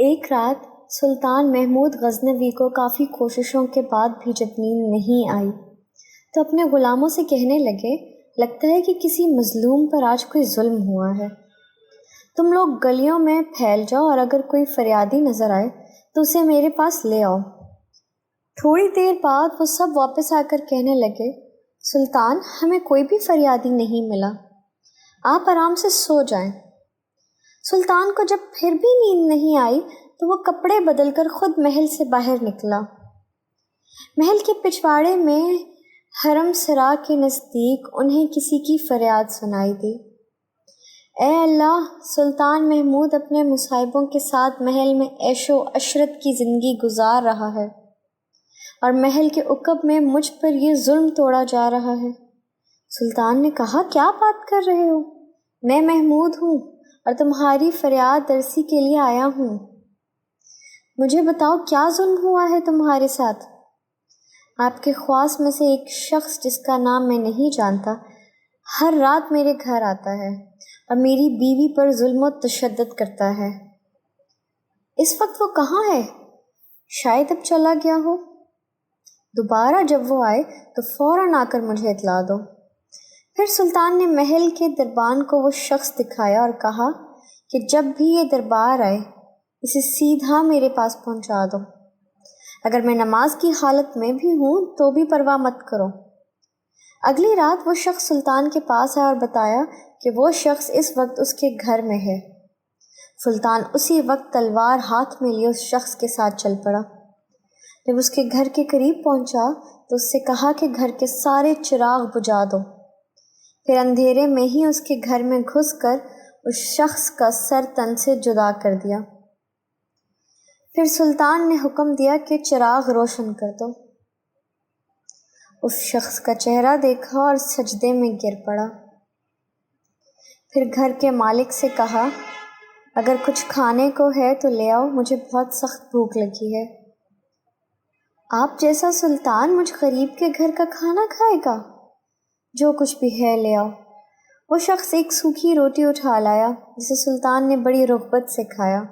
ایک رات سلطان محمود غزنوی کو کافی کوششوں کے بعد بھی جب نیند نہیں آئی تو اپنے غلاموں سے کہنے لگے، لگتا ہے کہ کسی مظلوم پر آج کوئی ظلم ہوا ہے۔ تم لوگ گلیوں میں پھیل جاؤ اور اگر کوئی فریادی نظر آئے تو اسے میرے پاس لے آؤ۔ تھوڑی دیر بعد وہ سب واپس آ کر کہنے لگے، سلطان، ہمیں کوئی بھی فریادی نہیں ملا، آپ آرام سے سو جائیں۔ سلطان کو جب پھر بھی نیند نہیں آئی تو وہ کپڑے بدل کر خود محل سے باہر نکلا۔ محل کے پچھواڑے میں حرم سرا کے نزدیک انہیں کسی کی فریاد سنائی دی، اے اللہ، سلطان محمود اپنے مصاحبوں کے ساتھ محل میں عیش و عشرت کی زندگی گزار رہا ہے اور محل کے عقب میں مجھ پر یہ ظلم توڑا جا رہا ہے۔ سلطان نے کہا، کیا بات کر رہے ہو؟ میں محمود ہوں اور تمہاری فریاد رسی کے لیے آیا ہوں۔ مجھے بتاؤ، کیا ظلم ہوا ہے تمہارے ساتھ؟ آپ کے خواص میں سے ایک شخص جس کا نام میں نہیں جانتا ہر رات میرے گھر آتا ہے اور میری بیوی پر ظلم و تشدد کرتا ہے۔ اس وقت وہ کہاں ہے؟ شاید اب چلا گیا ہو۔ دوبارہ جب وہ آئے تو فوراً آ کر مجھے اطلاع دو۔ پھر سلطان نے محل کے دربان کو وہ شخص دکھایا اور کہا کہ جب بھی یہ دربار آئے اسے سیدھا میرے پاس پہنچا دو، اگر میں نماز کی حالت میں بھی ہوں تو بھی پرواہ مت کرو۔ اگلی رات وہ شخص سلطان کے پاس آیا اور بتایا کہ وہ شخص اس وقت اس کے گھر میں ہے۔ سلطان اسی وقت تلوار ہاتھ میں لیے اس شخص کے ساتھ چل پڑا۔ جب اس کے گھر کے قریب پہنچا تو اس سے کہا کہ گھر کے سارے چراغ بجھا دو۔ پھر اندھیرے میں ہی اس کے گھر میں گھس کر اس شخص کا سر تن سے جدا کر دیا۔ پھر سلطان نے حکم دیا کہ چراغ روشن کر دو۔ اس شخص کا چہرہ دیکھا اور سجدے میں گر پڑا۔ پھر گھر کے مالک سے کہا، اگر کچھ کھانے کو ہے تو لے آؤ، مجھے بہت سخت بھوک لگی ہے۔ آپ جیسا سلطان مجھ غریب کے گھر کا کھانا کھائے گا؟ جو کچھ بھی ہے لے آؤ۔ وہ شخص ایک سوکھی روٹی اٹھا لایا جسے سلطان نے بڑی رغبت سے کھایا۔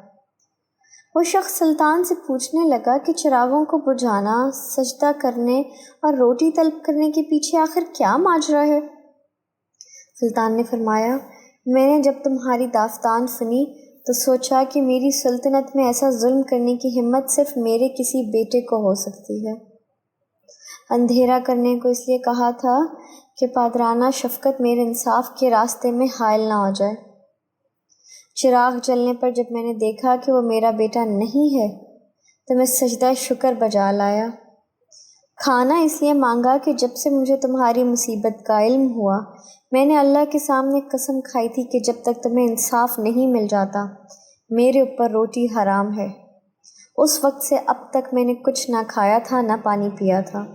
وہ شخص سلطان سے پوچھنے لگا کہ چراغوں کو بجھانا، سجدہ کرنے اور روٹی طلب کرنے کے پیچھے آخر کیا ماجرا ہے؟ سلطان نے فرمایا، میں نے جب تمہاری داستان سنی تو سوچا کہ میری سلطنت میں ایسا ظلم کرنے کی ہمت صرف میرے کسی بیٹے کو ہو سکتی ہے۔ اندھیرا کرنے کو اس لیے کہا تھا کہ پادرانہ شفقت میرے انصاف کے راستے میں حائل نہ ہو جائے۔ چراغ جلنے پر جب میں نے دیکھا کہ وہ میرا بیٹا نہیں ہے تو میں سجدہ شکر بجا لایا۔ کھانا اس لیے مانگا کہ جب سے مجھے تمہاری مصیبت کا علم ہوا میں نے اللہ کے سامنے قسم کھائی تھی کہ جب تک تمہیں انصاف نہیں مل جاتا میرے اوپر روٹی حرام ہے۔ اس وقت سے اب تک میں نے کچھ نہ کھایا تھا نہ پانی پیا تھا۔